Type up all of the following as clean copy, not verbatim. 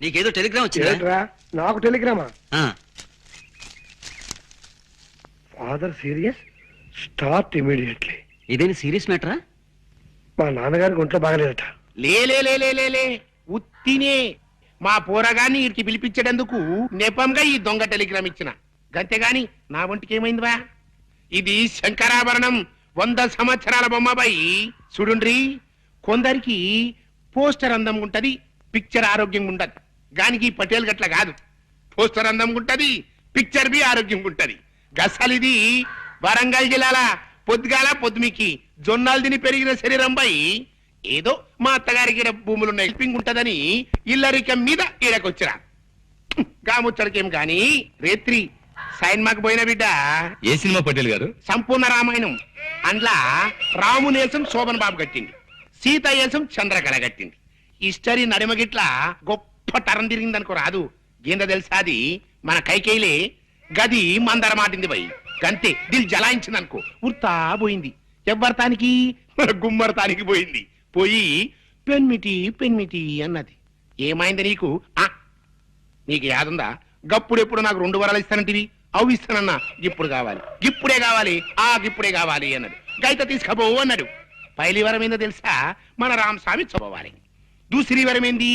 నీకేదో టెలిగ్రామ్ వచ్చిందా? నాకు టెలిగ్రామా? Father serious, start immediately. ఇదేని సీరియస్ మ్యాటరా? మా నాన్నగారికి ఒంట్లో బాగలేదట. లే ఉత్తినే మా పోరగాన్ని ఇడికి పిలిపించేటందుకు నెపంగా ఈ దొంగ టెలిగ్రామ్ ఇచ్చిన గంతేగాని నా ఒంటికి ఏమైందివా? ఇది శంకరాభరణం 100 సంవత్సరాల బొమ్మబాయి. చూడుండ్రి, కొందరికి పోస్టర్ అందం ఉంటది, పిక్చర్ ఆరోగ్యం ఉండదు. గానికి పటేల్ గట్ల కాదు, పోస్టర్ అందం ఉంటది, పిక్చర్ బి ఆరోగ్యం ఉంటది. గసలిది వరంగల్ జిల్లాల పొద్దుగాల పొద్దుమికి జొన్నాలు తిని పెరిగిన శరీరం పై ఏదో మా అత్తగారికి భూములున్న హెల్పింగ్ ఉంటదని ఇల్లరికం మీద ఈడకొచ్చిరా. గాముచ్చడికేం గాని రేత్రి సైన్మాకు పోయిన బిడ్డ. ఏ సినిమా పటేల్ గారు? సంపూర్ణ రామాయణం. అందులో రాము నేసం శోభన్ బాబు కట్టింది, సీత ఏసం చంద్రకళ కట్టింది. హిస్టరీ నడిమగిట్ల గొప్ప తరం తిరిగిందనుకో రాదు. ఏందో తెలుసా, అది మన కైకేయిలే గది మందర మాటింది పోయి గంతే దిల్ జలాయించిందనుకో ఉర్తా పోయింది. ఎవ్వరతానికి? మన గుమ్మరతానికి పోయింది. పోయి పెన్మిటి అన్నది. ఏమైంది నీకు? నీకు యాదుందా? గప్పుడెప్పుడు నాకు 2 వరాలు ఇస్తానంటివి, అవి ఇస్తానన్నా. ఇప్పుడు కావాలి, ఇప్పుడే కావాలి, ఇప్పుడే కావాలి అన్నాడు. గైత తీసుకపోవు అన్నాడు. పైలి వరం ఏందో తెలుసా? మన రామస్వామి చదవాలి. దూసరి వరం ఏంది?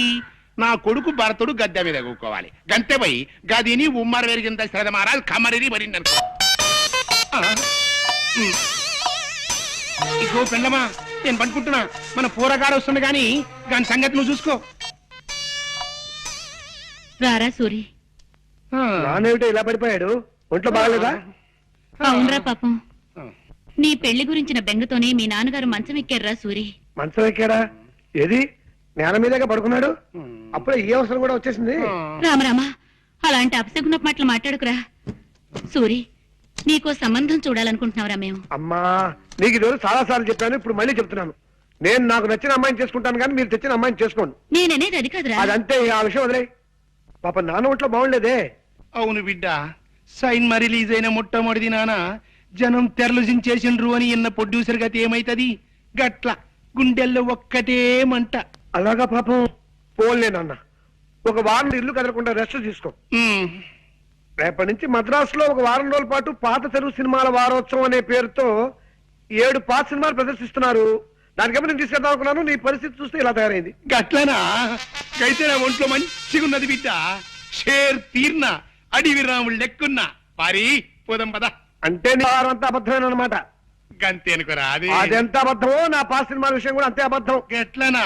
నా కొడుకు భరతుడు గద్దె మీద కూకోవాలి. గంతే పోయి గదిని ఉమ్మర వెరిగిన శ్రద్ధ మారాలి, కమరిని పడింది అనుకో. ఇగో పెళ్ళమా, నేను పనుకుంటున్నా. మన పోరగాడు వస్తుంది గాని దాని సంగతి నువ్వు చూసుకో. రారా సూరి. నానేమిటో ఇలా పడిపోయాడు? ఒంట్లో బాగలేదా? అవునరా పాపం, నీ పెళ్లి గురించిన బెంగతోనే మీ నాన్నగారు మంచం ఎక్కారా సూరి. మంచం ఎక్కాడా? ఏది నేల మీదగా పడుకున్నాడు? అప్పుడే ఈ అవసరం కూడా వచ్చేసింది. రామరామా, అలాంటి అపశకున మాటలు మాట్లాడుకురా సూరి. నీకో సంబంధం చూడాలనుకుంటున్నావురా మేము. అమ్మా, నీకు ఈరోజు చాలా సార్లు చెప్పాను, ఇప్పుడు మళ్ళీ చెప్తున్నాను. నేను నాకు నచ్చిన అమ్మాయిని చేసుకుంటాను కానీ మీరు తెచ్చిన అమ్మాయిని చేసుకోండి. నేననేది అది కాదురా. అదంతే, ఆ విషయం వదిలే. పాప నాన్న ఒంట్లో బాగుండేదే. అవును బిడ్డ, సైన్మా రిలీజ్ అయిన మొట్టమొదటి నాన్న జనం తెరలుజించేసిండ్రు అని ఇన్న ప్రొడ్యూసర్ గతి ఏమైతది? గట్ల గుండెల్లో ఒక్కటే మంట. అలాగా పాపం. పోన్లే నాన్న, ఒక వారం ఇల్లు కదలకుండా రెస్ట్ తీసుకో. రేపటి నుంచి మద్రాసులో ఒక వారం రోజుల పాటు పాత తెలుగు సినిమాల వారోత్సవం అనే పేరుతో 7 పాత సినిమాలు ప్రదర్శిస్తున్నారు. దానికేమో నేను తీసుకెళ్దాం అనుకున్నాను. నీ పరిస్థితి చూస్తే ఇలా తయారైంది. గట్లనా? అయితే నా ఒంట్లో మంచిగున్నది బిడ్డ. షేర్ తీర్న అడివి రాముడు లెక్కున్నా. పారి పోదాం పద. అంటే నీ వారంతా అబద్ధమైన అనమాట. గంతే అనుకోరా? అదెంత అబద్ధమో నా పాత సినిమాల విషయం కూడా అంతే అబద్ధం. గట్లనా?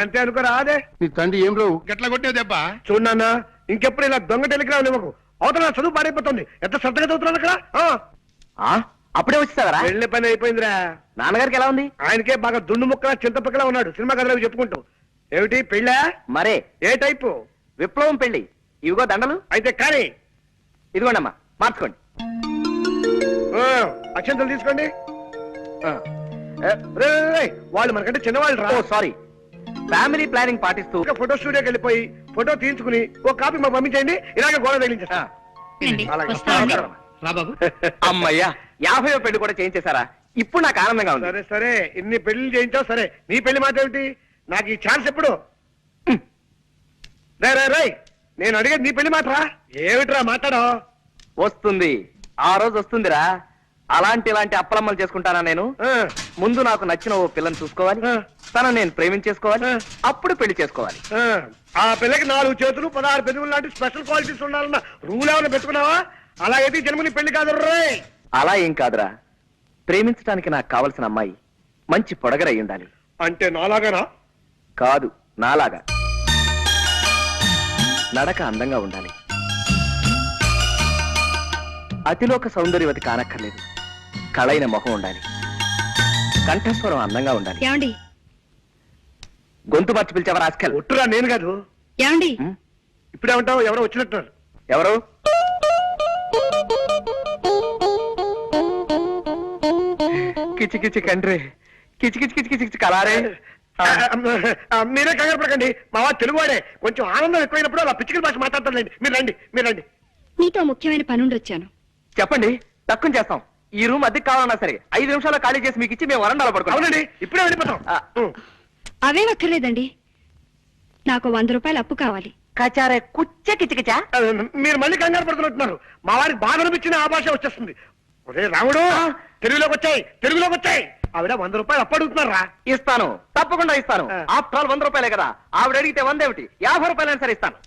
అంతే అనుకోరా? అదే నీ తండ్రి ఏం రావు గట్ల కొట్టే దెబ్బ. చూడన్నా, ఇంకెప్పుడు ఇలా దొంగ టెలిగ్రామ్ ఇవ్వకు. అవతల చదువు పాడైపోతుంది. ఎంత శ్రద్ధగా చదువుతున్నాను అక్కడ. అప్పుడే వచ్చేస్తావరా? వెళ్ళే పని అయిపోయిందిరా. నాన్నగారికి ఎలా ఉంది? ఆయనకే బాగా దుండు ముక్కలా చింతపక్కలా ఉన్నాడు. సినిమా కథలు చెప్పుకుంటూ. ఏమిటి పెళ్ళా? మరే ఏ టైపు? విప్లవం పెళ్లి. ఇవిగో దండలు. అయితే కానీ ఇదిగోండమ్మా, మార్చుకోండి. అక్షంతలు తీసుకోండి. వాళ్ళు మనకంటే చిన్నవాళ్ళు రా. సారీ. ఫ్యామిలీ ప్లానింగ్ పాటిస్తూ ఫోటో స్టూడియోకి వెళ్ళిపోయి ఫోటో తీయించుకుని ఒక కాపీ మాకు పంపించండి. ఇలాగే గోడ తగిలించేస్తా. అమ్మయ్యా, 50వ పెళ్లి కూడా చేయించేశారా? ఇప్పుడు నాకు ఆనందంగా ఉంది. సరే సరే, ఇన్ని పెళ్లి చేయించావు సరే. నీ పెళ్లి మాట ఏమిటి? నాకు ఈ ఛాన్స్ ఎప్పుడు? రై నేను అడిగేది నీ పెళ్లి మాటరా. ఏమిట్రా మాట్లాడో? వస్తుంది, ఆ రోజు వస్తుందిరా. ఇలాంటి అప్పలమ్మలు చేసుకుంటానా నేను? ముందు నాకు నచ్చిన ఓ పిల్లని చూసుకోవాలి, తనను నేను ప్రేమించేసుకోవాలి, అప్పుడు పెళ్లి చేసుకోవాలి. ఆ పిల్లకి 4 చేతులు 16 పెదవులు లాంటి స్పెషల్ క్వాలిటీస్ ఉండాలన్న రూల్ ఏమైనా పెట్టుకున్నావా? అలా అయితే జన్మని పెళ్లి కాదు రే. అలా ఏం కాదురా, ప్రేమించడానికి నాకు కావలసిన అమ్మాయి మంచి పొడగరై ఉండాలి. అంటే నాలాగానా? కాదు, నాలాగా. నడక అందంగా ఉండాలి, అతిలోక సౌందర్యవతి కానక్కర్లేదు. కళైన మొహం ఉండాలి, కంఠస్వరం అందంగా ఉండాలి. ఏమండి? గొంతు మార్చి పిలిచావా రాస్కల్? ఒట్టురా, నేను కాదు. ఏమండి? ఇప్పుడేమంటావు? ఎవరో వచ్చినట్టున్నారు. ఎవరు? కిచి కిచి కండ్రే, కిచి కిచి కిచి కిచి కలారే. మీరే కంగారు పడకండి, మా వాడు తెలుగువాడే. కొంచెం ఆనందం ఎక్కువైనప్పుడు అలా పిచ్చికల భాష మాట్లాడతారులేండి. మీరు రండి. నీతో ముఖ్యమైన పనుండి వచ్చాను. చెప్పండి, తక్కువ చేస్తాం. ఈ రూమ్ అద్దెకి కావాలన్నా సరే 5 నిమిషాల్లో ఖాళీ చేసి మీకు ఇచ్చి మేము వరండాలో పడుకోండి. అవునండి, ఇప్పుడే వెళ్ళిపోతాం. అవే అక్కర్లేదండి, నాకు 100 రూపాయలు అప్పు కావాలి. కచారే కుచ్చ కిచకిచా. మీరు మళ్ళీ కంగారు పడుతున్నట్టున్నారు. మా వారికి బాధ అనిపించిన ఆ భాష వచ్చేస్తుంది. ఒరే రాముడు, తెలుగులోకి వచ్చాయి. ఆవిడ 100 రూపాయలు అప్పడుగుతున్నారా? ఇస్తాను, తప్పకుండా ఇస్తాను. ఆఫ్టర్ ఆల్ 100 రూపాయలే కదా. ఆవిడ అడిగితే 100 ఏమిటి, 50 రూపాయలైనా సరే ఇస్తాను.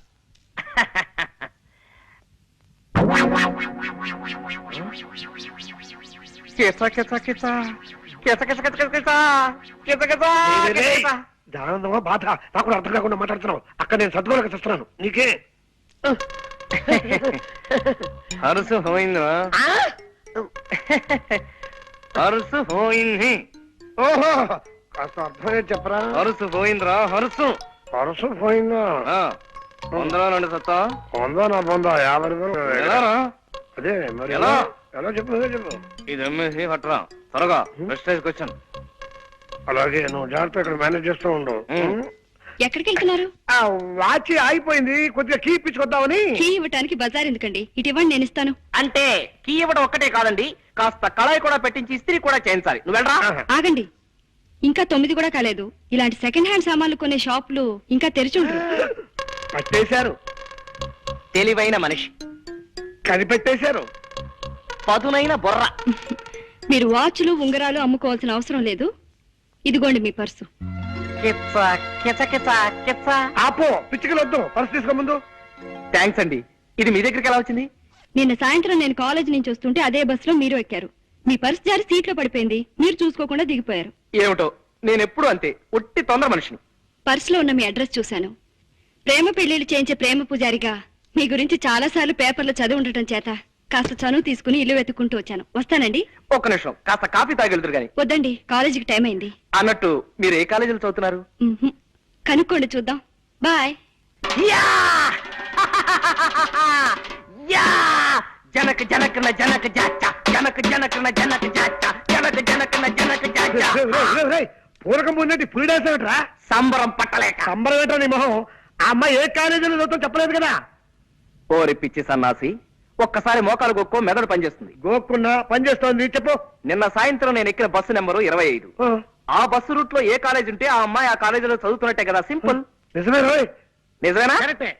ఆనందమా బాధ నాకు కూడా అర్థం కాకుండా మాట్లాడుతున్నావు. అక్కడ నేను సద్గోలకు చేస్తున్నాను. నీకే హరుసు పోయిందా? హరుసు పోయింది. ఓహో, కాస్త అర్థమే చెప్పరా. హరుసు పోయిందిరా, హరుసు. పరుసు పోయిందా? 100లో 2 సత్తా. పొందా నా పొందా 50 రూపాయలు. ఎలారా? అదే మరి ఎలా? ఎలా చెప్పు చెప్పు. ఇది అమ్మేసి పట్టరా త్వరగా. Prestige question. అలాగే నువ్వు జాగ్రత్త ఇక్కడ మేనేజ్ చేస్తూ ఉండు. ఎక్కడికి వెళ్తున్నారు? ఆ వాచ్ ఆగిపోయింది, కొద్దిగా కీ ఇప్పించుకొద్దామని. కీ ఇవ్వటానికి బజార్ ఎందుకండి? ఇటు ఇవ్వండి, నేను ఇస్తాను. అంటే కీ ఇవ్వడం ఒక్కటే కాదండి, కాస్త కళాయి కూడా పెట్టించి ఇస్త్రీ కూడా చేయించాలి. నువ్వు వెళ్ళరా. ఆగండి, ఇంకా 9 కూడా కాలేదు. ఇలాంటి సెకండ్ హ్యాండ్ సామాన్లు కొనే షాపులు ఇంకా తెరిచి ఉండరు. పట్టేశారు, తెలివైన మనిషి, కనిపెట్టేశారు. పదునైన బొర్ర. మీరు వాచ్లు ఉంగరాలు అమ్ముకోవాల్సిన అవసరం లేదు. ఇదిగోండి మీ పర్సు. కిచ్చ కిచ కిచ కిచ్చ. ఆపో, పిచ్చికలు వద్దు, పర్సు తీసుకో ముందు. థ్యాంక్స్ అండి. ఇది మీ దగ్గరికి ఎలా వచ్చింది? నిన్న సాయంత్రం నేను కాలేజ్ నుంచి వస్తుంటే అదే బస్సులో మీరు ఎక్కారు. మీ పర్సు జారి సీట్లో పడిపోయింది. మీరు చూసుకోకుండా దిగిపోయారు. ఏమిటో, నేను ఎప్పుడు అంతే, ఒట్టి తొందర మనిషిని. పర్సులో ఉన్న మీ అడ్రస్ చూశాను. ప్రేమ పెళ్లిళ్ళు చేయించే ప్రేమ పూజారిగా మీ గురించి చాలా సార్లు పేపర్లో చదివి ఉండటం చేత కాస్త చనువు తీసుకుని ఇల్లు వెతుక్కుంటూ వచ్చాను. వస్తానండి. ఒక్క నిమిషం, కాస్త కాఫీ తాగెళ్తురు గాని. వద్దండి, కాలేజీకి టైం అయింది. అన్నట్టు మీరు ఏ కాలేజీలో చదువుతున్నారు? మ్మ్హ్మ్. కనుక్కోండి, చూద్దాం. బాయ్. యా! యా! జనక జనకన జనక జాచ, జనక జనకన జనక జాచ, జనక జనకన జనక జాచ. పూరకం ముందంటే పులిడేసేమిట్రా? సంబరం పట్టలేక. సంబరం ఏంటో నీ మొహం. ఆ అమ్మాయి ఏ కాలేజీలో చదువుతాం చెప్పలేదు కదా. ఓరి పిచ్చి సన్నాసి, ఒక్కసారి మోకాలు గొక్కో మెదడు పనిచేస్తుంది. గోక్కున్నా పని చేస్తోంది, చెప్పు. నిన్న సాయంత్రం నేను ఎక్కిన బస్సు నెంబరు 25. ఆ బస్సు రూట్ లో ఏ కాలేజ్ ఉంటే ఆ అమ్మాయి ఆ కాలేజీలో చదువుతున్నట్టే కదా. సింపుల్. నిజమే రోయ్. నిజమేనా? కరెక్టే.